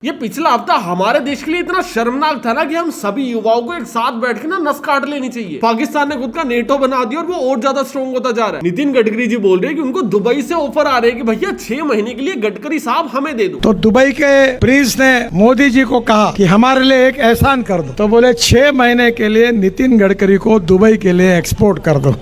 ये पिछला हफ्ता हमारे देश के लिए इतना शर्मनाक था ना कि हम सभी युवाओं को एक साथ बैठ के ना नस काट लेनी चाहिए। पाकिस्तान ने खुद का नेटो बना दिया और वो और ज्यादा स्ट्रॉन्ग होता जा रहा है। नितिन गडकरी जी बोल रहे हैं कि उनको दुबई से ऑफर आ रहे हैं कि भैया 6 महीने के लिए गडकरी साहब हमें दे दो। तो दुबई के प्रिंस ने मोदी जी को कहा कि हमारे लिए एक एहसान कर दो, तो बोले 6 महीने के लिए नितिन गडकरी को दुबई के लिए एक्सपोर्ट कर दो।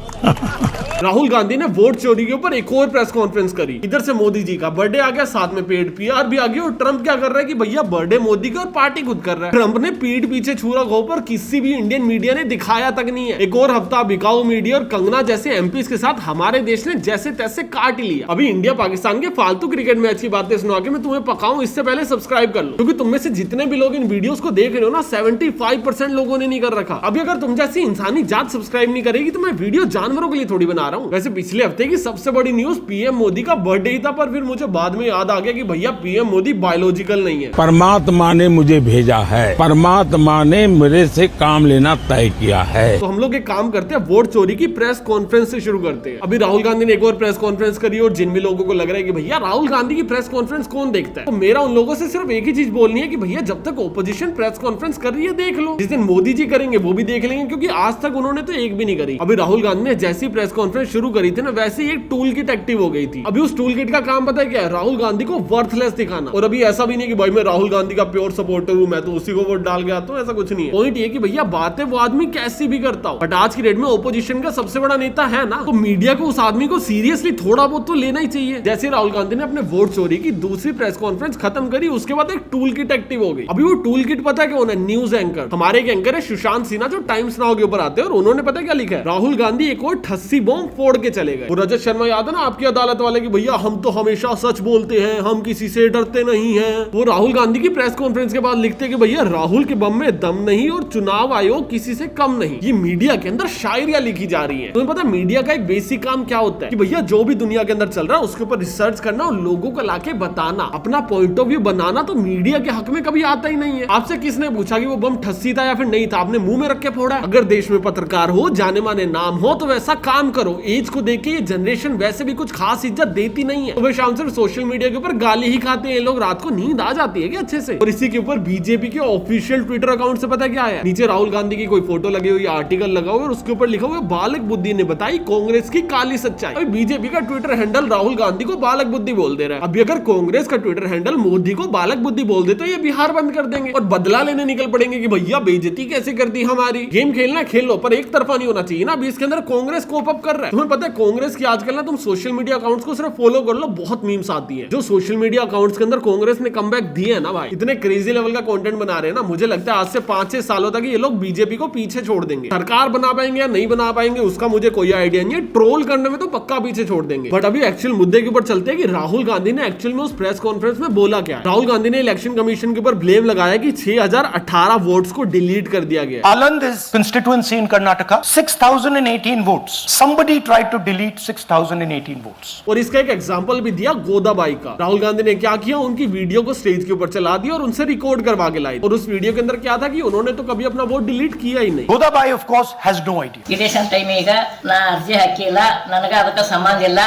राहुल गांधी ने वोट चोरी के ऊपर एक और प्रेस कॉन्फ्रेंस करी। इधर से मोदी जी का बर्थडे आ गया, साथ में पेड पीआर भी आ गई। और ट्रंप क्या कर रहा है कि भैया बर्थडे मोदी का और पार्टी खुद कर रहा है। ट्रंप ने पीठ पीछे छुरा घो पर किसी भी इंडियन मीडिया ने दिखाया तक नहीं है। एक और हफ्ता बिकाऊ मीडिया और कंगना जैसे एमपीज के साथ हमारे देश ने जैसे तैसे काट लिया। अभी इंडिया पाकिस्तान के फालतू क्रिकेट मैच की बातें सुना के मैं तुम्हें पकाऊं, इससे पहले सब्सक्राइब कर लो, क्योंकि तुम में से जितने भी लोग इन वीडियोस को देख रहे हो ना 75% लोगों ने नहीं कर रखा। अभी अगर तुम जैसी इंसानी जात सब्सक्राइब नहीं करेगी तो मैं वीडियो जानवरों के लिए थोड़ी बना रहा हूँ। वैसे पिछले हफ्ते की सबसे बड़ी न्यूज पीएम मोदी का बर्थडे ही था, पर फिर मुझे बाद में याद आ गया कि भैया पीएम मोदी बायोलॉजिकल नहीं है। परमात्मा ने मुझे भेजा है, परमात्मा ने मेरे से काम लेना तय किया है। तो हम लोग एक काम करते हैं, वोट चोरी की प्रेस कॉन्फ्रेंस से शुरू करते हैं। अभी राहुल गांधी ने एक और प्रेस कॉन्फ्रेंस करी और जिन भी लोगों को लग रहा है कि भैया राहुल गांधी की प्रेस कॉन्फ्रेंस कौन देखता है, तो मेरा उन लोगों से सिर्फ एक ही चीज बोलनी है कि भैया जब तक ओपोजिशन प्रेस कॉन्फ्रेंस कर रही है देख लो, जिस दिन मोदी जी करेंगे वो भी देख लेंगे, क्योंकि आज तक उन्होंने तो एक भी नहीं करी। अभी राहुल गांधी ने जैसी प्रेस कॉन्फ्रेंस शुरू करी थी ना, वैसे ही एक टूल किट एक्टिव हो गई थी। अभी उस टूल किट का काम पता है क्या है? राहुल गांधी को वर्थलेस दिखाना। और अभी ऐसा भी नहीं कि भाई मैं राहुल गांधी का प्योर सपोर्टर हूं, मैं तो उसी को वोट डाल के आता हूं, ऐसा कुछ नहीं है। पॉइंट ये कि भैया बातें वो आदमी कैसी भी करता हो, बट आज की डेट में ओपोजिशन का सबसे बड़ा नेता है ना, तो मीडिया को उस आदमी को सीरियसली थोड़ा बहुत तो लेना ही चाहिए। जैसे राहुल गांधी ने अपने वोट चोरी की दूसरी प्रेस कॉन्फ्रेंस खत्म करी, उसके बाद एक टूल किट एक्टिव हो गई। अभी वो टूल किट पता है कौन है? News anchor. हमारे एक एंकर है सुशांत सिन्हा, जो टाइम्स नाउ के ऊपर आते हैं, और उन्होंने पता क्या लिखा है? राहुल गांधी एक और ठस्सी बॉम्ब फोड़ के चले गए। रजत शर्मा याद है ना आपकी अदालत वाले की, भैया हम तो हमेशा सच बोलते हैं, हम किसी से डरते नहीं हैं। वो राहुल गांधी की प्रेस कॉन्फ्रेंस के बाद लिखते कि भैया राहुल के बम में दम नहीं और चुनाव आयोग किसी से कम नहीं। ये मीडिया के अंदर शायरियां लिखी जा रही है। तुम्हें पता है मीडिया का एक बेसिक काम क्या होता है कि भैया जो भी दुनिया के अंदर चल रहा है उसके ऊपर रिसर्च करना और लोगों को लाके बताना, अपना पॉइंट ऑफ व्यू बनाना। तो मीडिया के हक में कभी आता ही नहीं है। आपसे किसने पूछा कि वो बम ठस्सी था या फिर नहीं था? आपने मुंह में रख के फोड़ा। अगर देश में पत्रकार हो, जाने माने नाम हो, तो वैसा काम करो। एज को देख के ये जनरेशन वैसे भी कुछ खास इज्जत देती नहीं है। सुबह शाम सिर्फ सोशल मीडिया के ऊपर गाली ही खाते हैं लोग। रात को नींद आ जाती है क्या अच्छे से? और इसी के ऊपर बीजेपी के ऑफिशियल ट्विटर अकाउंट से पता क्या है? नीचे राहुल गांधी की कोई फोटो लगी हुई, आर्टिकल लगा हुआ और उसके ऊपर लिखा हुआ बालक बुद्धि ने बताई कांग्रेस की काली सच्चाई। अभी बीजेपी का ट्विटर हैंडल राहुल गांधी को बालक बुद्धि बोल दे रहा है। अभी अगर कांग्रेस का ट्विटर हैंडल मोदी को बालक बुद्धि बोल दे तो ये बिहार बंद कर देंगे और बदला लेने निकल पड़ेंगे कि भैया बेइज्जती कैसे कर दी हमारी। गेम खेलना खेल लो, पर एक तरफा नहीं होना चाहिए ना। अभी इसके अंदर कांग्रेस कोप अप कर रहा है। तुम्हें पता है कांग्रेस की आजकल ना, तुम सोशल मीडिया अकाउंट्स को सिर्फ फॉलो कर लो, बहुत मीम्स आती है। जो सोशल मीडिया अकाउंट्स के अंदर कांग्रेस ने कमबैक दिए है ना भाई, इतने क्रेजी लेवल का कंटेंट बना रहे हैं ना, मुझे लगता है आज से 5-6 सालों तक ये लोग बीजेपी को पीछे छोड़ देंगे। सरकार बना पाएंगे या नहीं बना पाएंगे उसका मुझे कोई आइडिया नहीं है। ट्रोल करने में तो पक्का पीछे छोड़ देंगे। बट अभी एक्चुअल मुद्दे के ऊपर चलते हैं कि राहुल गांधी ने एक्चुअल में उस प्रेस कॉन्फ्रेंस में बोला क्या है। राहुल गांधी ने इलेक्शन कमीशन के ऊपर ब्लेम लगाया कि 6018 वोट्स को डिलीट कर दिया गया। Aland is constituency in Karnataka, 6018 votes. Somebody tried to delete 6018 votes. और इसका एक एग्जांपल भी दिया गोदाबाई का। राहुल गांधी ने क्या किया, उनकी वीडियो को स्टेज के ऊपर चला दिया और उनसे रिकॉर्ड करवा के लाई। और उस वीडियो के अंदर क्या था कि उन्होंने तो कभी अपना वोट डिलीट किया ही नहीं। Godabai of course has no idea. Election time ಈಗ ನಾ ಅರ್ಜಿ ಹಾಕಿಲ್ಲ, ನನಗೆ ಅದಕ್ಕೆ ಸಂಬಂಧ ಇಲ್ಲ,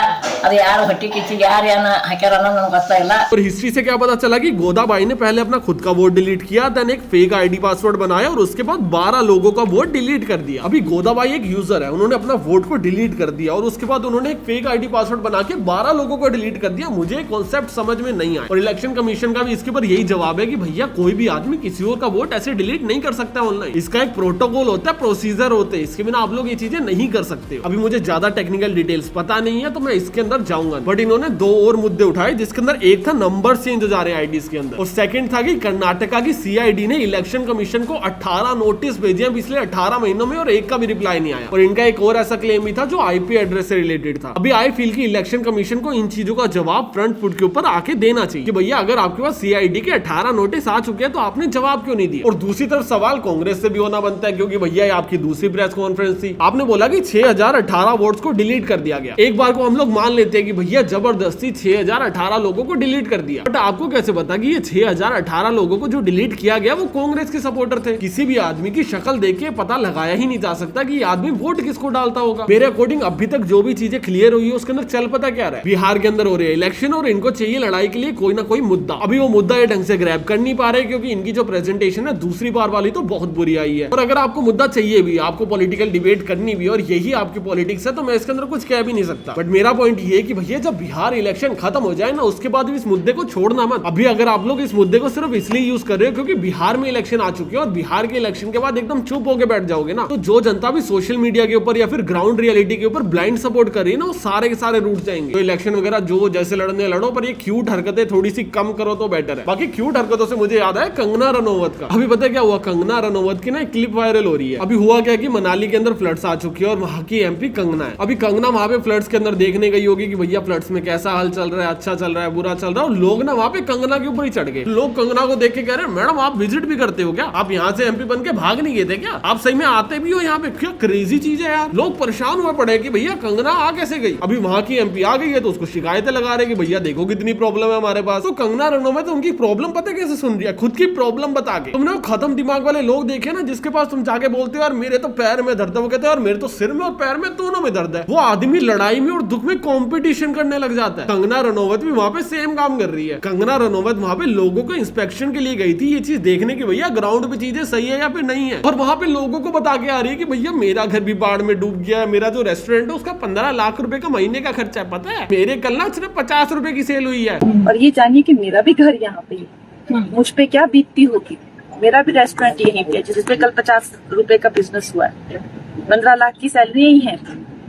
ಅದು ಯಾರು ಹೊಟ್ಟಿ ಕಿಚ್ಚಿಗೆ ಯಾರು ಹಾಕ್ಯಾರ ಅನ್ನೋದು ನನಗೆ ಗೊತ್ತಾಗಿಲ್ಲ। और हिस्ट्री से क्या पता चला कि गोदाबाई ने पहले अपना खुद का वोट डिलीट किया, देन एक फेक आईडी पासवर्ड बनाया और उसके बाद 12 लोगों का वोट डिलीट कर दिया। अभी गोदाबाई एक यूजर है, उन्होंने अपना वोट को डिलीट कर दिया और उसके बाद उन्होंने एक फेक आईडी पासवर्ड बना के 12 लोगों को डिलीट कर दिया। मुझे कॉन्सेप्ट समझ में नहीं आया। और इलेक्शन कमीशन का भी इसके ऊपर यही जवाब है कि भैया कोई भी आदमी किसी और का वोट ऐसे डिलीट नहीं कर सकता ऑनलाइन। इसका एक प्रोटोकॉल होता है, प्रोसीजर होते हैं, इसके बिना आप लोग ये चीजें नहीं कर सकते। अभी मुझे ज्यादा टेक्निकल डिटेल्स पता नहीं है तो मैं इसके अंदर जाऊंगा, बट इन्होंने 2 और मुद्दे उठाए, जिसके अंदर एक था नंबर चेंज हो जा रहे हैं आईडीज के अंदर, और सेकंड था कि कर्नाटका की सीआईडी ने इलेक्शन कमीशन को 18 नोटिस भेजे हैं पिछले 18 महीनों में और एक का भी रिप्लाई नहीं आया। और इनका एक और ऐसा क्लेम भी था जो आईपी एड्रेस से रिलेटेड था। अभी आई फील की इलेक्शन कमीशन को इन चीजों का जवाब फ्रंट फुट के ऊपर आके देना चाहिए कि भैया अगर आपके पास सीआईडी के 18 नोटिस आ चुके हैं तो आपने जवाब क्यों नहीं दिया। और दूसरी तरफ सवाल कांग्रेस से भी होना बनता है, क्योंकि भैया ये आपकी दूसरी प्रेस कॉन्फ्रेंस थी, आपने बोला कि 6018 वोट्स को डिलीट कर दिया गया। एक बार को हम लोग मान लेते हैं कि भैया जबरदस्ती 6018 लोगों को डिलीट कर दिया, बट आपको कैसे पता कि ये 6018 लोगों को जो डिलीट किया गया वो कांग्रेस के सपोर्टर थे? किसी भी आदमी की शक्ल देख के पता लगाया ही नहीं जा सकता कि ये आदमी वोट किसको डालता होगा। मेरे अकॉर्डिंग अभी तक जो भी चीजें क्लियर हुई है उसके अंदर चल पता क्या रहा है, बिहार के अंदर हो रहे हैं इलेक्शन और इनको चाहिए लड़ाई के लिए कोई ना कोई मुद्दा। अभी वो मुद्दा ये ढंग से ग्रैब कर नहीं पा रहे क्योंकि इनकी जो प्रेजेंटेशन है दूसरी बार वाली तो बहुत बुरी आई है। और अगर आपको मुद्दा चाहिए भी, आपको पॉलिटिकल डिबेट करनी भी और यही आपकी पॉलिटिक्स है, तो मैं इसके अंदर कुछ कह भी नहीं सकता। बट मेरा पॉइंट ये है कि भैया जब बिहार इलेक्शन खत्म हो जाए ना, उसके बाद इस मुद्दे को छोड़ना मत। अभी अगर आप लोग इस मुद्दे को सिर्फ इसलिए यूज कर रहे हो क्योंकि बिहार में इलेक्शन आ चुके हैं और बिहार के इलेक्शन के बाद एकदम चुप होकर बैठ जाओगे ना, तो जो जनता भी सोशल मीडिया के ऊपर या फिर ग्राउंड रियलिटी के ऊपर ब्लाइंड सपोर्ट कर रही है ना, वो सारे के सारे रूट जाएंगे। तो इलेक्शन वगैरह जो जैसे लड़ने लड़ो, पर ये क्यूट हरकतें थोड़ी सी कम करो तो बेटर है। बाकी क्यूट हरकतों से मुझे याद है कंगना रनौत का। अभी पता है क्या हुआ, कंगना रनौत की ना एक क्लिप वायरल हो रही है। अभी हुआ क्या कि मनाली के अंदर फ्लड्स आ चुकी है और वहां की एमपी कंगना है। अभी कंगना वहां पे फ्लड्स के अंदर देखने गई होगी कि भैया फ्लड्स में कैसा हाल चल रहा है, अच्छा चल रहा है, बुरा चल रहा है, और लोग ना वहां पे कंगना के ऊपर ही चढ़ गए। लोग कंगना को देख के कह रहे हैं मैडम आप विजिट भी करते हो क्या, आप यहाँ से एमपी बन के भाग नहीं गए थे क्या, आप सही में आते भी हो यहाँ पे, क्या क्रेजी चीज है यार। लोग परेशान हुए पड़े कि भैया कंगना आ कैसे गई। अभी वहां की एमपी आ गई है तो उसको शिकायतें लगा रहे कि भैया देखो कितनी प्रॉब्लम है हमारे पास। तो कंगना रनौत तो उनकी प्रॉब्लम पता कैसे सुन रही है, खुद की प्रॉब्लम बता के। तुमने वो खत्म दिमाग वाले लोग देखे ना, जिसके पास तुम जाके बोलते हो यार मेरे तो पैर में दर्द है, वो कहते हैं और मेरे तो सिर में और पैर में दोनों में दर्द है। वो आदमी लड़ाई में और दुख में कंपटीशन करने लग जाता है। कंगना रनौत भी वहां पे सेम काम कर रही है। कंगना रनौत वहां पे लोगों को इंस्पेक्शन के लिए गई थी, ये चीज देखने की भैया ग्राउंड पे चीजें सही है या फिर नहीं है, और वहां पे लोगों को बता के आ रही है कि भैया मेरा घर भी बाढ़ में डूब गया है, मेरा जो रेस्टोरेंट है उसका 15 लाख रुपए का महीने का खर्चा है, पता है मेरे कल ना सिर्फ 50 रुपए की सेल हुई है। और ये जानिए कि मेरा भी घर यहाँ पे है, मुझ पे क्या बीतती होगी। मेरा भी रेस्टोरेंट यहीं पे है जिसपे कल 50 रुपए का बिजनेस हुआ है, 15 लाख की सैलरी ही है,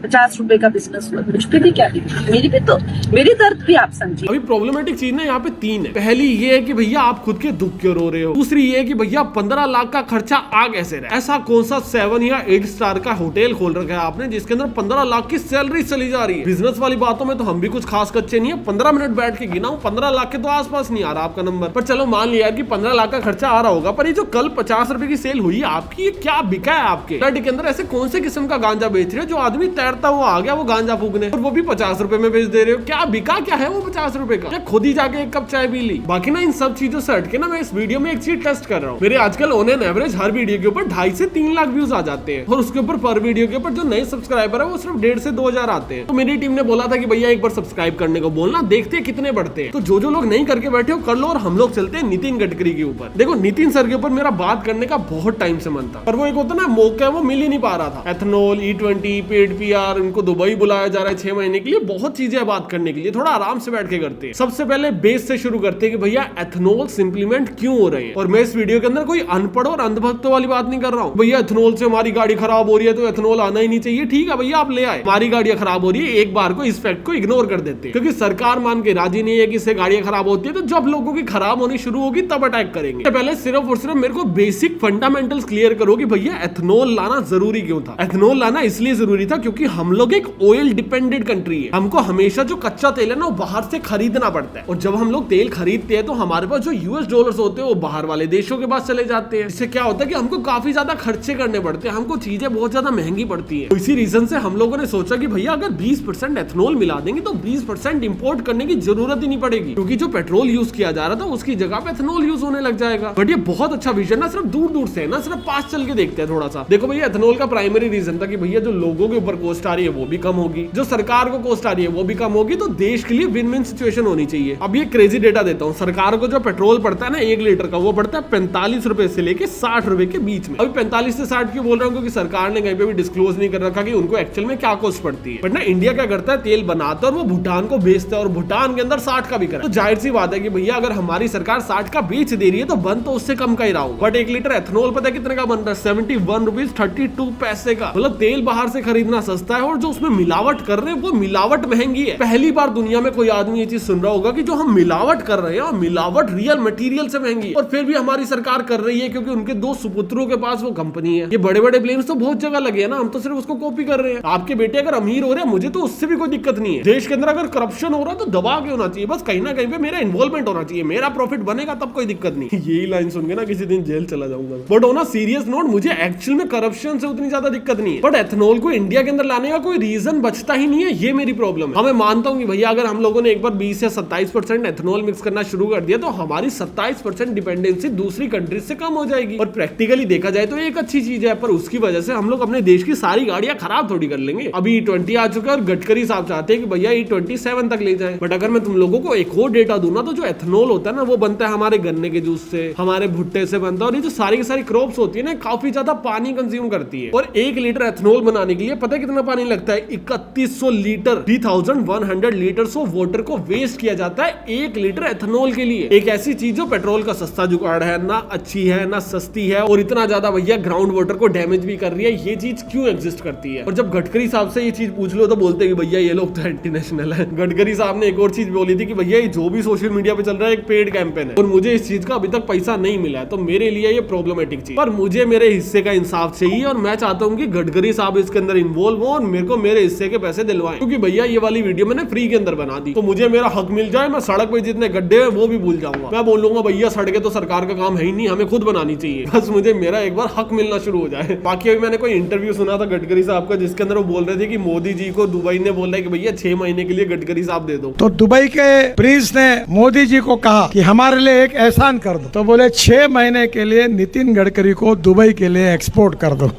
50 रुपए का बिजनेस हुआ, मुझ पे भी क्या बीती, मेरी भी तो मेरी दर्द भी आप समझिए। अभी प्रॉब्लमेटिक चीज ना यहाँ पे 3 है। पहली ये है कि भैया आप खुद के दुख क्यों रो रहे हो। दूसरी ये है कि भैया 15 लाख का खर्चा आ कैसे रहा। ऐसा कौन सा 7 या 8 स्टार का होटल खोल रखा है आपने जिसके अंदर 15 लाख की सैलरी चली जा रही है। बिजनेस वाली बातों में तो हम भी कुछ खास कच्चे नहीं है। 15 मिनट बैठ के गिना 15 लाख के तो आसपास नहीं आ रहा आपका नंबर। पर चलो मान लिया कि 15 लाख का खर्चा आ रहा होगा, पर ये जो कल 50 रुपए की सेल हुई है आपकी, ये क्या बिका है आपके फ्लड के अंदर। ऐसे कौन से किस्म का गांजा बेच रहे हो जो आदमी तैरता हुआ आ गया वो गांजा फूकने, और वो भी 50 रुपए में बेच दे रहे हो। क्या बिका क्या है वो 50 रुपए का, क्या खुद ही जाके एक कप चाय पी ली। बाकी ना इन सब चीजों से हटके ना मैं इस वीडियो में एक चीज टेस्ट कर रहा हूँ। मेरे आजकल on an average her video के ऊपर 2.5 से 3 लाख व्यूज आ जाते हैं, और उसके ऊपर पर वीडियो के ऊपर जो नए सब्सक्राइबर है वो सिर्फ 1.5 से 2 हजार आते हैं। तो मेरी टीम ने बोला था कि भैया एक बार सब्सक्राइब करने को बोलना, देखते हैं कितने बढ़ते हैं। तो जो लोग नहीं करके बैठे हो कर लो, और हम लोग चलते हैं नितिन गडकरी के ऊपर। देखो नितिन सर के ऊपर मेरा बात करने का बहुत टाइम से मन था, पर वो एक होता ना मौका वो मिल ही नहीं पा रहा था। एथनॉल, E20, पेड PR, इनको दुबई बुलाया जा रहा है 6 महीने के लिए, बहुत चीजें बात करने के लिए। थोड़ा आराम से बैठ के करते हैं। सबसे पहले बेस से शुरू करते हैं कि भैया एथनॉल इंप्लीमेंट क्यों हो रहे हैं। और मैं इस वीडियो के अंदर कोई अनपढ़ और अंधभक्तों वाली बात नहीं कर रहा हूँ। भैया एथनॉल से हमारी गाड़ी खराब हो रही है तो एथनॉल आना ही नहीं चाहिए, ठीक है भैया आप ले आए। हमारी गाड़ियां खराब हो रही है, एक बार को इस फैक्ट को इग्नोर कर देते हैं क्योंकि सरकार मान के राजी नहीं है कि इससे गाड़ियां खराब होती है। तो जब लोगों की खराब होनी शुरू होगी तब अटैक करेंगे। पहले सिर्फ और सिर्फ मेरे को बेसिक फंडामेंटल्स क्लियर करो कि भैया एथनॉल लाना जरूरी क्यों था। एथनॉल लाना इसलिए जरूरी था क्योंकि हम लोग एक ऑयल डिपेंडेंट कंट्री है। हमको हमेशा जो कच्चा तेल है ना वो बाहर से खरीदना पड़ता है, और जब हम लोग तेल खरीदते हैं तो हमारे पास जो US डॉलर्स होते हैं वो बाहर वाले देशों के पास चले जाते हैं। इससे क्या होता है कि हमको काफी ज्यादा खर्चे करने पड़ते हैं, हमको चीजें बहुत ज्यादा महंगी पड़ती है। तो इसी रीजन से हम लोगों ने सोचा कि भैया अगर 20% एथनॉल मिला देंगे तो 20% इंपोर्ट करने की जरूरत ही नहीं पड़ेगी, क्योंकि जो पेट्रोल यूज किया जा रहा था उसकी जगह पे एथनॉल यूज होने लग जाएगा। बट ये बहुत अच्छा विजन ना सिर्फ दूर दूर से, ना सिर्फ पास चल के देखते हैं थोड़ा सा। देखो भैया एथनॉल का प्राइमरी रीजन था कि भैया जो लोगों के ऊपर कॉस्ट आ रही है वो भी कम होगी, जो सरकार को कॉस्ट आ रही है वो भी कम होगी, तो देश के लिए विन विन सिचुएशन होनी चाहिए। अब ये क्रेजी डेटा देता हूँ, सरकार को जो पेट्रोल पड़ता है ना 1 लीटर का, वो पड़ता है 45 रुपए से लेके 60 रुपए के बीच में। अभी 45 से 60 क्यों बोल रहा हूँ, क्योंकि सरकार ने कहीं पे भी डिस्क्लोज नहीं कर रखा कि उनको एक्चुअल में क्या कॉस्ट पड़ती है। बट ना इंडिया क्या करता है, तेल बनाता है और वो भूटान को बेचता है, और भूटान के अंदर 60 का भी करा। तो जाहिर सी बात है कि भैया अगर हमारी सरकार 60 का बेच दे रही है तो बन तो उससे कम का ही रहा होगा। बट 1 लीटर एथनॉल पता है कितने का बन रहा है, 71 रुपीज 32 पैसे का। मतलब तेल बाहर से खरीदना सस्ता है और जो उसमें मिलावट कर रहे हैं वो मिलावट महंगी है। पहली बार दुनिया में कोई आदमी ये चीज सुन रहा होगा कि जो हम मिलावट कर रहे हैं और मिलावट रियल मटेरियल से महंगी है, और फिर भी हमारी सरकार कर रही है क्योंकि उनके 2 सुपुत्रों के पास वो कंपनी है। ये बड़े बड़े ब्लेम्स तो बहुत जगह लगे हैं ना, हम तो सिर्फ उसको कॉपी कर रहे हैं। आपके बेटे अगर अमीर हो रहे हैं मुझे तो उससे भी कोई दिक्कत नहीं है। देश के अंदर अगर करप्शन हो रहा है तो दबा के होना चाहिए, बस कहीं ना कहीं पे मेरा इन्वॉल्वमेंट होना चाहिए, मेरा प्रॉफिट बनेगा तब कोई दिक्कत नहीं। यही लाइन सुन के ना किसी दिन जेल चला जाऊंगा। But on a serious note, मुझे एक्चुअल में करप्शन से उतनी ज्यादा दिक्कत नहीं है। बट एथनॉल को इंडिया के अंदर लाने का कोई रीजन बचता ही नहीं है, ये मेरी प्रॉब्लम है। मैं मानता हूँ कि भैया अगर हम लोगों ने एक बार 20 या 27% एथेनॉल मिक्स करना शुरू कर दिया तो हमारी 27% डिपेंडेंसी दूसरी कंट्रीज से कम हो जाएगी, और प्रैक्टिकली देखा जाए तो एक अच्छी चीज है, पर उसकी वजह से हम लोग अपने देश की सारी गाड़ियां खराब थोड़ी कर लेंगे। अभी E20 आ चुका है और गडकरी साहब चाहते हैं कि भैया E27 तक ले जाए। बट अगर मैं तुम लोगों को एक और डेटा दूं ना, तो जो एथेनॉल होता है ना वो बनता है हमारे गन्ने के जूस से, हमारे भुट्टे से बनता है, और ये जो सारी की सारी क्रॉप्स होती है ना काफी ज्यादा पानी कंज्यूम करती है। और 1 लीटर एथेनॉल बनाने के लिए पता है कितना पानी लगता है? 3100 लीटर, 3100 लीटर्स ऑफ वाटर को वेस्ट किया जाता है 1 लीटर एथेनॉल के लिए। एक ऐसी चीज जो पेट्रोल का सस्ता जुगाड़ है, ना अच्छी है ना सस्ती है, और इतना ज्यादा भैया ग्राउंड वाटर को डैमेज भी कर रही है। ये चीज क्यों एग्जिस्ट करती है? और जब गडकरी साहब से ये चीज पूछ लो तो बोलते हैं कि भैया ये लोग तो एंटी नेशनल है। गडकरी साहब ने एक और चीज बोली थी कि भैया ये जो भी सोशल मीडिया पे चल रहा है एक पेड कैंपेन है, और मुझे इस चीज का अभी तक पैसा नहीं मिला है, तो मेरे लिए ये प्रॉब्लमेटिक चीज, पर मुझे मेरे हिस्से का इंसाफ चाहिए, और मैं चाहता हूँ कि गडकरी साहब इसके अंदर इन्वॉल्व हो और मेरे को मेरे हिस्से के पैसे दिलवाएं, क्योंकि भैया ये वाली वीडियो मैंने फ्री के अंदर बना दी, तो मुझे मेरा हक मिल जाए। मैं सड़क पे जितने गड्ढे हैं वो भी भूल जाऊंगा। मैं बोलूंगा भैया सड़कें तो सरकार का काम है ही नहीं, हमें खुद बनानी चाहिए, बस मुझे मेरा एक बार हक मिलना शुरू हो जाए। बाकी अभी मैंने कोई इंटरव्यू सुना था गडकरी साहब का, जिसके अंदर वो बोल रहे थे कि मोदी जी को दुबई ने बोला है कि भैया 6 महीने के लिए गडकरी साहब दे दो। तो दुबई के प्रिंस ने मोदी जी को कहा कि हमारे लिए एक एहसान कर दो, तो बोले 6 महीने के लिए नितिन गडकरी को दुबई के लिए एक्सपोर्ट कर दो।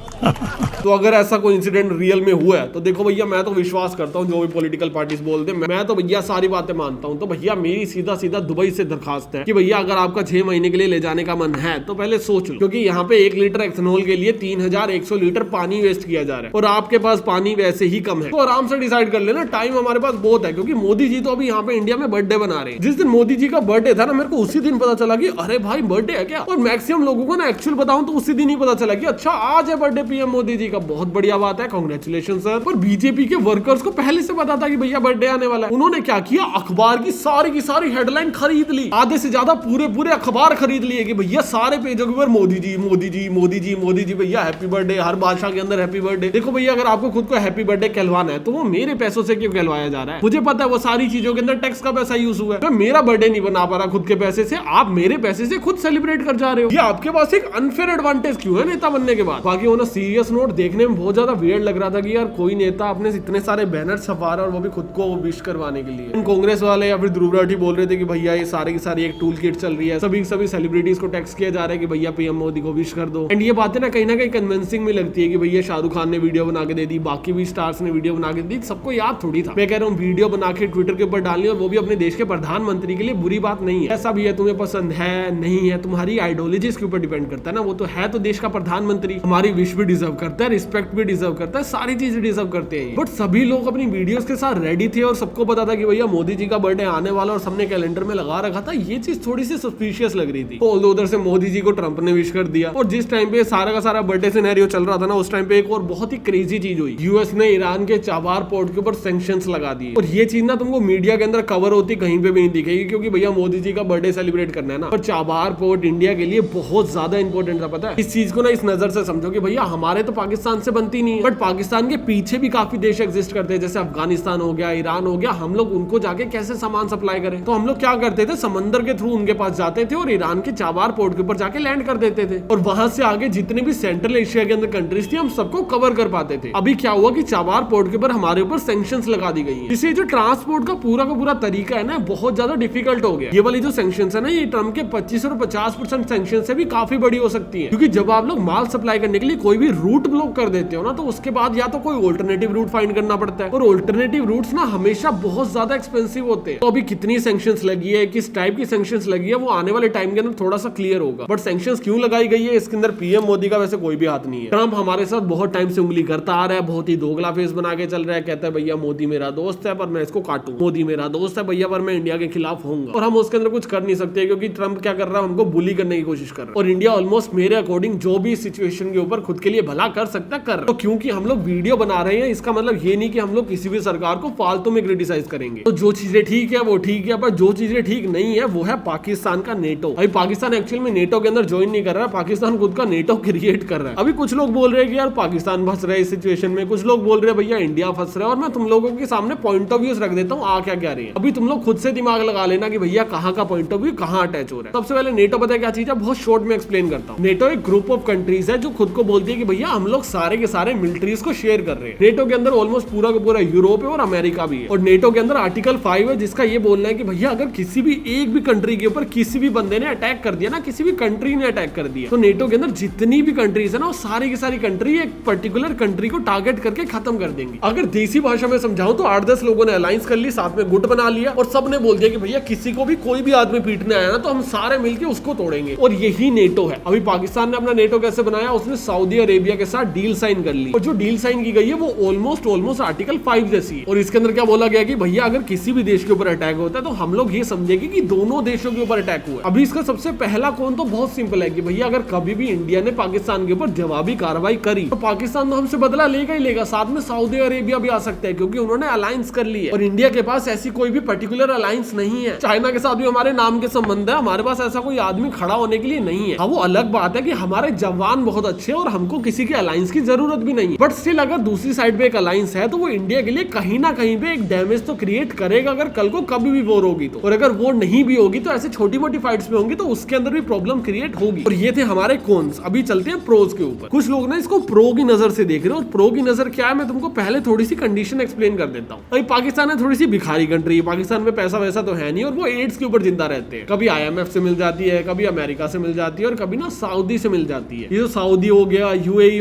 तो अगर ऐसा कोई इंसिडेंट रियल में हुआ है तो देखो भैया, मैं तो विश्वास करता हूँ जो भी पॉलिटिकल पार्टीज बोलते हैं, मैं तो भैया सारी बातें मानता हूँ। तो भैया मेरी सीधा सीधा दुबई से दरखास्त है कि भैया अगर आपका 6 महीने के लिए ले जाने का मन है तो पहले सोच लो, क्योंकि यहाँ पे 1 लीटर एथेनॉल के लिए 3100 लीटर पानी वेस्ट किया जा रहा है, और आपके पास पानी वैसे ही कम है, तो आराम से डिसाइड कर लेना। टाइम हमारे पास बहुत है, क्योंकि मोदी जी तो अभी यहाँ पे इंडिया में बर्थडे बना रहे हैं। जिस दिन मोदी जी का बर्थडे था ना, मेरे को उसी दिन पता चला कि अरे भाई बर्थडे है क्या, और मैक्सिमम लोगों को ना एक्चुअल बताऊं तो उसी दिन ही पता चला कि अच्छा आज है बर्थडे पीएम मोदी जी का। बहुत बढ़िया बात है, कांग्रेचुलेशन सर। पर बीजेपी के वर्कर्स को पहले से पता था कि भैया बर्थडे आने वाला है। उन्होंने क्या किया, अखबार की सारी हेडलाइन खरीद ली, आधे से ज्यादा पूरे अखबार खरीद लिए कि भैया सारे पेजों के ऊपर मोदी जी मोदी जी मोदी जी मोदी जी, भैया हैप्पी बर्थडे, हर भाषा के अंदर हैप्पी बर्थडे। देखो भैया अगर आपको खुद को हैप्पी बर्थडे कहलवाना है तो वो मेरे पैसों से क्यों कहलवाया जा रहा है? मुझे पता है वो सारी चीजों के अंदर टैक्स का पैसा यूज हुआ है। मैं मेरा बर्थडे नहीं बना पा रहा खुद के पैसे से, आप मेरे पैसे से खुद सेलिब्रेट कर जा रहे हो। ये आपके पास एक अनफेयर एडवांटेज क्यों है नेता बनने के बाद? बाकी वो ना सीरियस नोट देखने में बहुत ज्यादा वियर्ड लग रहा था कि यार कोई नेता अपने इतने सारे बैनर छपा रहा है और वो भी खुद को विश करवाने के लिए। कांग्रेस वाले या फिर ध्रुव राठी बोल रहे थे कि भैया ये सारी की सारी एक टूल किट चल रही है, सभी सेलिब्रिटीज को टैक्स किया जा रहा है कि भैया पीएम मोदी को विश कर दो। एंड ये बातें ना कहीं कन्विंसिंग में लगती है कि भैया शाहरुख खान ने वीडियो बना के दे दी, बाकी भी स्टार्स ने वीडियो बना के दी, सबको याद थोड़ी था। मैं कह रहा हूँ वीडियो बना के ट्विटर के ऊपर डालनी, और वो भी अपने देश के प्रधानमंत्री के लिए बुरी बात नहीं है। ऐसा भी है, तुम्हें पसंद है नहीं है, तुम्हारी आइडियोलॉजी के ऊपर डिपेंड करता है ना। वो तो है तो देश का प्रधानमंत्री, हमारी विश भी डिजर्व करता है, रिस्पेक्ट भी डिजर्व करता है, सारी चीजें डिजर्व करते हैं। बट सभी लोग अपनी वीडियोस के साथ रेडी थे और सबको पता था कि भैया मोदी जी का बर्थडे आने वाला, और सबने कैलेंडर में लगा रखा था। ये चीज थोड़ी सी सस्पिशियस लग रही थी। तो उधर से मोदी जी को ट्रंप ने विश कर दिया, और जिस टाइम पे सारा का सारा बर्थडे सिनेरियो चल रहा था ना, उस टाइम पे एक और बहुत ही क्रेजी चीज हुई। यूएस ने ईरान के चाबार पोर्ट के ऊपर सैंक्शंस लगा दिए, और ये चीज ना तुमको मीडिया के अंदर कवर होती कहीं पे भी नहीं दिखेगी, क्योंकि भैया मोदी जी का बर्थडे सेलिब्रेट करना है ना। पर चाबार पोर्ट इंडिया के लिए बहुत ज्यादा इंपॉर्टेंट था, पता है। इस चीज को ना इस नजर से समझो कि भैया हमारे तो पाकिस्तान से बनती नहीं है, बट पाकिस्तान के पीछे भी काफी देश एग्जिस्ट करते हैं, जैसे अफगानिस्तान हो गया, ईरान हो गया। हम लोग उनको जाके कैसे सामान सप्लाई करें? तो हम लोग क्या करते थे, समंदर के थ्रू उनके पास जाते थे और ईरान के चाबार पोर्ट के ऊपर जाके लैंड कर देते थे, और वहां से आगे जितने भी सेंट्रल एशिया के अंदर कंट्रीज थी हम सबको कवर कर पाते थे। अभी क्या हुआ कि चाबार पोर्ट के ऊपर हमारे ऊपर सैंक्शंस लगा दी गई है, इससे जो ट्रांसपोर्ट का पूरा तरीका है ना बहुत ज्यादा डिफिकल्ट हो गया। ये वाली जो सैंक्शंस है ना, ये ट्रम्प के 25 और 50% सैंक्शन से भी काफी बड़ी हो सकती है, क्योंकि जब आप लोग माल सप्लाई करने के लिए कोई भी रूट ब्लॉक कर देते हो ना, तो उसके बाद या तो कोई ऑल्टरनेटिव रूट फाइंड करना पड़ता है, और ऑल्टरनेटिव रूट्स ना हमेशा बहुत ज्यादा एक्सपेंसिव होते हैं। तो अभी कितनी सैंक्शंस लगी है, किस टाइप की सैंक्शंस लगी है, वो आने वाले टाइम के अंदर थोड़ा सा क्लियर होगा। बट सैंक्शंस क्यों लगाई गई है, इसके अंदर पीएम मोदी का वैसे कोई भी हाथ नहीं है। ट्रम्प हमारे साथ बहुत टाइम से उंगली करता आ रहा है, बहुत ही दोगला फेस बना के चल रहा है, कहता है भैया मोदी मेरा दोस्त है पर मैं इसको काटूं, मोदी मेरा दोस्त है भैया पर मैं इंडिया के खिलाफ होऊंगा, और हम उसके अंदर कुछ कर नहीं सकते, क्योंकि ट्रम्प क्या कर रहा है, हमको बुली करने की कोशिश कर रहा है। और इंडिया ऑलमोस्ट मेरे अकॉर्डिंग जो भी सिचुएशन के ऊपर खुद के लिए भला कर सकता है कर रहा है। तो क्योंकि हम लोग वीडियो बना रहे हैं, इसका मतलब ये नहीं कि हम लोग किसी भी सरकार को फालतू में क्रिटिसाइज करेंगे। तो जो चीजें ठीक है वो ठीक है, पर जो चीजें ठीक नहीं है वो है पाकिस्तान का नेटो। अभी पाकिस्तान एक्चुअल में नेटो के अंदर ज्वाइन नहीं कर रहा है, पाकिस्तान खुद का नेटो क्रिएट कर रहा है। अभी कुछ लोग बोल रहे हैं कि यार पाकिस्तान फंस रहा है इस सिचुएशन में, कुछ लोग बोल रहे हैं भैया इंडिया फंस रहा है, और मैं तुम लोगों के सामने पॉइंट ऑफ व्यू रख देता हूँ आ क्या क्या रही है। अभी तुम लोग खुद से दिमाग लगा लेना कि भैया कहाँ का पॉइंट ऑफ व्यू कहाँ अटैच हो रहा है। सबसे पहले नेटो पता है क्या चीज है, बहुत शॉर्ट में एक्सप्लेन करता हूँ। नेटो एक ग्रुप ऑफ कंट्रीज है जो खुद को बोलती है कि भैया हम लोग सारे के सारे मिलिट्रीज को शेयर क्रिएट कर रहे हैं। नेटो के अंदर ऑलमोस्ट पूरा का पूरा यूरोप है और अमेरिका भी है। और नेटो के अंदर आर्टिकल 5 है जिसका ये बोलना है कि भैया अगर किसी भी एक भी कंट्री के ऊपर किसी भी बंदे ने अटैक कर दिया ना, किसी भी कंट्री ने अटैक कर दिया, तो नेटो के अंदर जितनी भी कंट्रीज है ना, वो सारी की सारी कंट्री एक पर्टिकुलर कंट्री को टारगेट करके खत्म कर देंगी। अगर देसी भाषा में समझाऊं तो 8-10 लोगों ने अलायंस कर ली, साथ में गुट बना लिया और सबने बोल दिया कि भैया किसी को भी कोई भी आदमी पीटने आया ना तो हम सारे मिलकर उसको तोड़ेंगे। और यही नेटो है। अभी पाकिस्तान ने अपना नेटो कैसे बनाया, उसने सऊदी अरेबिया के साथ डील साइन कर ली और जो डील साइन की गई है वो ऑलमोस्ट आर्टिकल 5 जैसी है। और इसके अंदर क्या बोला गया कि भैया अगर किसी भी देश के ऊपर अटैक होता है तो हम लोग ये समझेंगे कि दोनों देशों के ऊपर अटैक हुआ। अभी इसका सबसे पहला कौन तो बहुत सिंपल है कि भैया अगर कभी भी इंडिया ने पाकिस्तान के ऊपर जवाबी कार्रवाई करी तो पाकिस्तान तो हमसे बदला लेगा ही लेगा, साथ में सऊदी अरेबिया भी आ सकता है क्योंकि उन्होंने अलायंस कर ली है। और इंडिया के पास ऐसी कोई भी पर्टिकुलर अलायंस नहीं है। चाइना के साथ भी हमारे नाम के संबंध है, हमारे पास ऐसा कोई आदमी खड़ा होने के लिए नहीं है। हाँ, वो अलग बात है कि हमारे जवान बहुत अच्छे हैं और हमको किसी के अलायंस की जरूरत भी नहीं है, बट स्टिल अगर दूसरी साइड पे एक अलायंस है तो वो इंडिया के लिए कहीं ना कहीं पे एक डैमेज तो क्रिएट करेगा अगर कल को कभी भी वॉर होगी तो। और अगर वॉर नहीं भी होगी तो ऐसे छोटी मोटी फाइट्स में होंगी तो उसके अंदर भी प्रॉब्लम क्रिएट होगी। और ये थे हमारे कॉन्स। अभी चलते हैं प्रोज के ऊपर। कुछ लोग ना इसको प्रो की नजर से देख रहे हो और प्रो की नजर क्या है मैं तुमको पहले थोड़ी सी कंडीशन एक्सप्लेन कर देता हूँ। अभी पाकिस्तान है थोड़ी सी भिखारी कंट्री है, पाकिस्तान में पैसा वैसा तो है नहीं और वो एड्स के ऊपर जिंदा रहते हैं। कभी IMF से मिल जाती है, कभी अमेरिका से मिल जाती है और कभी ना सऊदी से मिल जाती है। ये जो सऊदी हो गया, UAE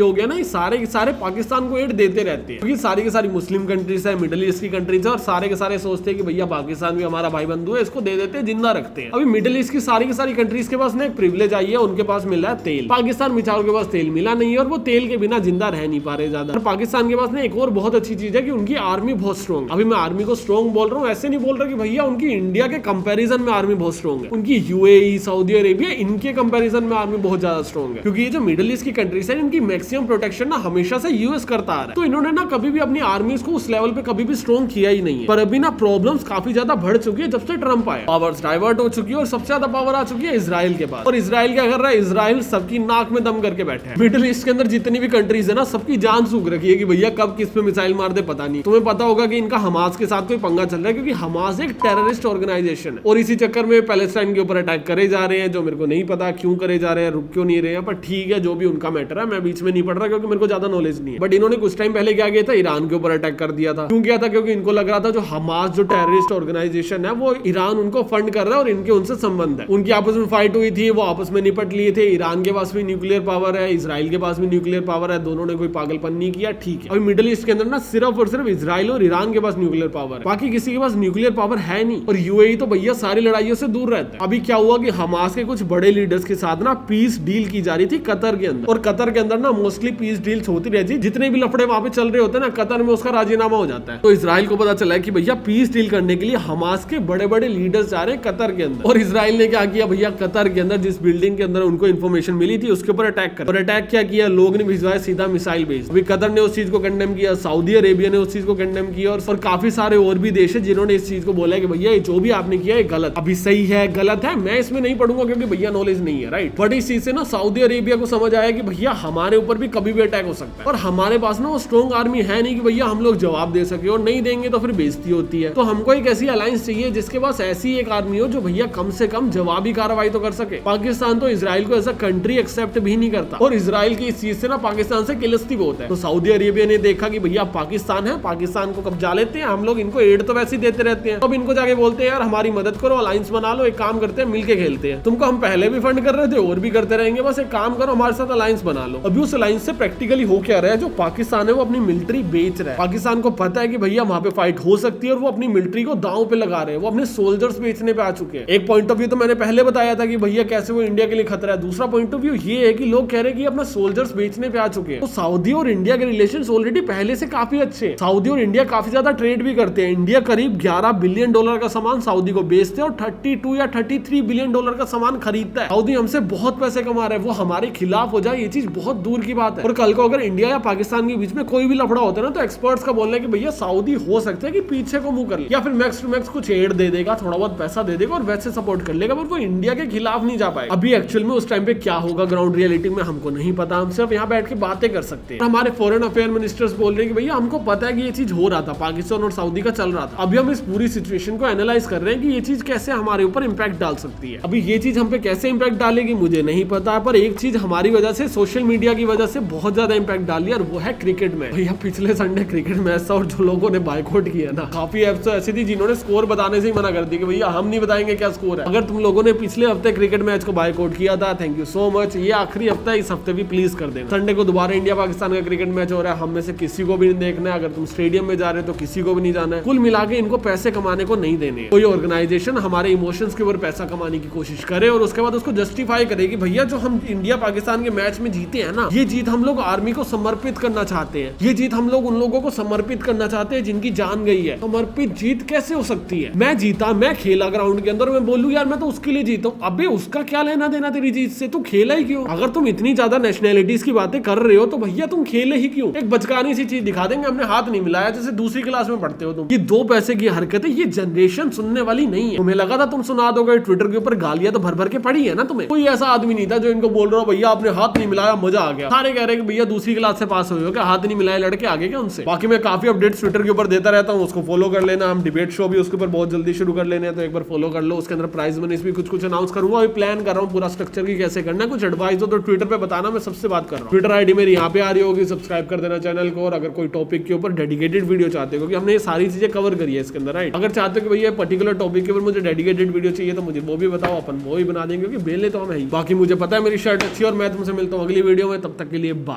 हो गया ना, ये सारे के सारे पाकिस्तान को एड देते रहते हैं क्योंकि सारी की सारी मुस्लिम कंट्रीज है, मिडिल ईस्ट की कंट्रीज है और सारे के सारे सोचते हैं कि भैया पाकिस्तान भी हमारा भाई बंधु है, इसको दे देते हैं, जिंदा रखते हैं। अभी मिडिल ईस्ट की सारी कंट्रीज के पास ना एक प्रिविलेज आई है, उनके पास मिल रहा है तेल। पाकिस्तान बेचारों के पास तेल मिला नहीं है और वो तेल के बिना जिंदा रह नहीं पा रहे ज्यादा। पाकिस्तान के पास ना एक और बहुत अच्छी चीज है कि उनकी आर्मी बहुत स्ट्रॉन्ग। अभी मैं आर्मी को स्ट्रॉन्ग बोल रहा हूँ, ऐसे नहीं बोल रहा कि भैया उनकी इंडिया के कंपैरिजन में आर्मी बहुत स्ट्रॉन्ग है। उनकी UAE, सऊदी अरेबिया, इनके कंपैरिजन में आर्मी बहुत ज्यादा स्ट्रॉन्ग है क्योंकि ये जो मिडिल ईस्ट की कंट्रीज है इनकी मैक्सिमम प्रोटेक्शन ना हमेशा से यूएस करता आ रहा है। तो इन्होंने ना कभी भी अपनी आर्मीज को उस लेवल पे कभी भी स्ट्रॉन्ग किया ही नहीं है। पर अभी ना प्रॉब्लम्स काफी ज्यादा बढ़ चुकी है जब से ट्रम्प आया। पावर्स डाइवर्ट हो चुकी है और सबसे ज्यादा पावर आ चुकी है इजराइल के पास। और इजराइल क्या कर रहा है, इजराइल सबकी नाक में दम करके बैठा है। मिडिल ईस्ट के अंदर जितनी भी कंट्रीज है ना, सबकी जान सूख रखी है कि भैया कब किस पे मिसाइल मार दे पता नहीं। तुम्हें पता होगा कि इनका हमास के साथ कोई पंगा चल रहा है क्योंकि हमास एक टेररिस्ट ऑर्गेनाइजेशन है और इसी चक्कर में पैलेस्टाइन के ऊपर अटैक करे जा रहे हैं जो मेरे को नहीं पता क्यों करे जा रहे हैं, रुक क्यों नहीं रहे हैं, पर ठीक है जो भी उनका मैटर है, मैं बीच में नहीं पढ़ रहा क्योंकि मेरे को ज्यादा नॉलेज नहीं है। बट इन्होंने कुछ टाइम पहले क्या किया था, ईरान के ऊपर अटैक कर दिया था। क्यों किया था, क्योंकि इनको लग रहा था जो हमास जो टेररिस्ट ऑर्गेनाइजेशन है वो ईरान उनको फंड कर रहा है और इनके उनसे संबंध है। उनकी आपस में फाइट हुई थी, वो आपस में निपट लिए थे। ईरान के पास भी न्यूक्लियर पावर है, इजराइल के पास भी न्यूक्लियर पावर है, दोनों ने कोई पागलपन नहीं किया, ठीक है। अभी मिडिल ईस्ट के अंदर ना सिर्फ और सिर्फ इजराइल और ईरान के पास न्यूक्लियर पावर है, बाकी किसी के पास न्यूक्लियर पावर है नहीं। और UAE तो भैया सारी लड़ाइयों से दूर रहता है। अभी क्या हुआ कि हमास के कुछ बड़े लीडर्स के साथ ना पीस डील की जा रही थी कतर के अंदर, और कतर के अंदर ना मोस्टली पीस डील्स होती रहती है। जितने भी लफड़े वहां पे चल रहे होते हैं ना, कतर में उसका राजीनामा हो जाता है। तो इजराइल को पता चला है कि भैया पीस डील करने के लिए हमास के बड़े बड़े लीडर्स जा रहे हैं कतर के अंदर। और इजराइल ने क्या किया भैया, कतर के अंदर जिस बिल्डिंग के अंदर उनको इन्फॉर्मेशन मिली थी उसके ऊपर अटैक कर। और अटैक क्या किया, लोग ने भिजवाया सीधा मिसाइल बेस। अभी कतर ने उस चीज को कंडेम किया, सऊदी अरेबिया ने उस चीज को कंडेम किया और काफी सारे और भी देश है जिन्होंने इस चीज को बोला है कि भैया जो भी आपने किया है गलत। अभी सही है गलत है मैं इसमें नहीं पढ़ूंगा क्योंकि भैया नॉलेज नहीं है, राइट। बट इस चीज से ना सऊदी अरेबिया को समझ आया कि भैया हमारे ऊपर भी कभी भी अटैक हो सकता है और हमारे पास ना वो स्ट्रॉन्ग आर्मी है नहीं कि भैया हम लोग जवाब दे सके, और नहीं देंगे तो फिर बेइज्जती होती है। तो हमको एक ऐसी अलायंस चाहिए जिसके पास ऐसी एक आर्मी हो जो भैया कम से कम जवाबी कार्रवाई तो कर सके। पाकिस्तान तो इजराइल को एज अ कंट्री एक्सेप्ट भी नहीं करता और इजराइल की इस चीज से ना पाकिस्तान से किलस्ती बहुत है। तो सऊदी अरेबिया ने देखा कि भैया पाकिस्तान है, पाकिस्तान को कब्जा लेते हैं हम लोग, इनको एड तो वैसे ही देते रहते हैं। अब इनको जाके बोलते हैं यार हमारी मदद करो, अलायंस बना लो, एक काम करते हैं मिलके खेलते हैं, तुमको हम पहले भी फंड कर रहे थे और भी करते रहेंगे, बस एक काम करो हमारे साथ अलायंस बना लो। अभी उस अलायंस से प्रैक्टिकली हो क्या रहा है, जो पाकिस्तान है वो अपनी मिलिट्री बेच रहा है। पाकिस्तान को पता है कि भैया वहां पे फाइट हो सकती है और वो अपनी मिलिट्री को दांव पे लगा रहे हैं, वो अपने सोल्जर्स बेचने पे आ चुके हैं। एक पॉइंट ऑफ व्यू तो मैंने पहले बताया था कि भैया कैसे वो इंडिया के लिए खतरा है। दूसरा पॉइंट ऑफ व्यू ये है कि लोग कह रहे हैं कि अपना सोल्जर्स बेचने पे आ चुके हैं। तो सऊदी और इंडिया के रिलेशंस ऑलरेडी पहले से काफी अच्छे हैं। सऊदी और इंडिया काफी ज्यादा ट्रेड भी करते हैं। इंडिया करीब $11 बिलियन का सामान सऊदी को बेचते हैं और 32 या 33 बिलियन डॉलर का सामान खरीदता है। सऊदी हमसे बहुत पैसे कमा रहा है, वो हमारे खिलाफ हो जाए ये चीज बहुत दूर की बात है। और कल को अगर इंडिया या पाकिस्तान के बीच में कोई भी लफड़ा होता है ना, तो एक्सपर्ट्स का बोलना है कि भैया सऊदी हो सकता है कि पीछे को मुंह कर ले या फिर मैक्स टू मैक्स कुछ एड दे देगा, थोड़ा बहुत पैसा दे देगा और वैसे सपोर्ट कर लेगा, पर वो इंडिया के खिलाफ नहीं जा पाएगा। अभी एक्चुअल में उस टाइम पे क्या होगा ग्राउंड रियलिटी में हमको नहीं पता, हम सिर्फ यहाँ बैठ के बातें कर सकते हैं। हमारे फॉरेन अफेयर मिनिस्टर्स बोल रहे हैं कि भैया हमको पता है कि ये चीज हो रहा था, पाकिस्तान और सऊदी का चल रहा था। अभी हम इस पूरी सिचुएशन को एनालाइज कर रहे हैं कि ये चीज कैसे हमारे ऊपर इंपैक्ट डाल सकती है। अभी ये चीज हम पे कैसे इंपैक्ट डालेगी मुझे नहीं पता, पर एक चीज हमारी वजह से, सोशल मीडिया की वजह से बहुत ज्यादा इंपैक्ट डाल दिया और वो है क्रिकेट क्रिकेट मैच। भैया पिछले संडे क्रिकेट मैच था और जो लोगों ने बायकॉट किया ना, काफी एप्स तो ऐसी थी जिन्होंने स्कोर बताने से ही मना कर दी कि भैया हम नहीं बताएंगे क्या स्कोर है। अगर तुम लोगों ने पिछले हफ्ते क्रिकेट मैच को बायकॉट किया था, थैंक यू सो मच। ये आखिरी हफ्ता है, इस हफ्ते भी प्लीज कर देना। संडे को दोबारा इंडिया पाकिस्तान का क्रिकेट मैच हो रहा है, हम में से किसी को भी नहीं देखना है। अगर तुम स्टेडियम में जा रहे हो तो किसी को भी नहीं जाना है। कुल मिला के इनको पैसे कमाने को नहीं देने। कोई ऑर्गेनाइजेशन हमारे इमोशंस के ऊपर पैसा कमाने की कोशिश करे और उसके बाद उसको जस्टिफाई करे कि भैया जो हम इंडिया पाकिस्तान के मैच में जीते हैं ना, ये जीत हम लोग आर्मी को समर्पित करना चाहते हैं, ये जीत हम लोग उन लोगों को समर्पित करना चाहते हैं जिनकी जान गई है। समर्पित जीत कैसे हो सकती है? मैं जीता, मैं खेला ग्राउंड के अंदर, मैं बोलूं यार मैं तो उसके लिए जीता हूं। अबे उसका क्या लेना देना तेरी जीत से? तू खेला ही क्यों? अगर तुम इतनी ज्यादा नेशनैलिटीज की बातें कर रहे हो तो भैया तुम खेले ही क्यों? एक बचकानी सी चीज दिखा देंगे, हमने हाथ नहीं मिलाया, जैसे दूसरी क्लास में पढ़ते हो तुम। ये 2 पैसे की हरकतें ये जनरेशन सुनने वाली नहीं है। तुम्हें लगा था तुम सुना दोगे, ट्विटर के ऊपर गालियां तो भर भर के पड़ी है ना तुम्हें। कोई ऐसा आदमी नहीं था जो इनको बोल रहा हो भैया आपने हाथ नहीं मिलाया मजा आ गया। सारे कह रहे हैं कि भैया दूसरी क्लास से पास हुए हो क्या, हाथ नहीं मिलाया लड़के आगे क्या उनसे। बाकी मैं काफी अपडेट्स ट्विटर के ऊपर देता रहता हूँ, उसको फॉलो कर लेना। हम डिबेट शो भी उसके ऊपर बहुत जल्दी शुरू कर लेने हैं, तो एक बार फॉलो कर लो। उसके अंदर प्राइज मनी भी कुछ अनाउंस करूंगा। अभी प्लान कर रहा हूँ पूरा स्ट्रक्चर की कैसे करना है। कुछ एडवाइस हो तो ट्विटर पे बताना, मैं सबसे बात कर रहा हूँ। ट्विटर आईडी मेरी यहाँ पे आ रही होगी, सब्सक्राइब कर देना चैनल को। और अगर कोई टॉपिक के ऊपर डेडिकेटेड वीडियो चाहते हो, क्योंकि हमने ये सारी चीजें कवर करी है इसके अंदर, राइट। अगर चाहते हो कि भैया पर्टिकुलर टॉपिक के ऊपर मुझे डेडिकेटेड वीडियो चाहिए तो मुझे वो भी बताओ, अपन वो ही बना देंगे, क्योंकि बेले तो हम है ही। बाकी मुझे पता है मेरी शर्ट अच्छी है और मैं तुमसे मिलता हूँ अगली वीडियो में, तब तक के लिए बाय।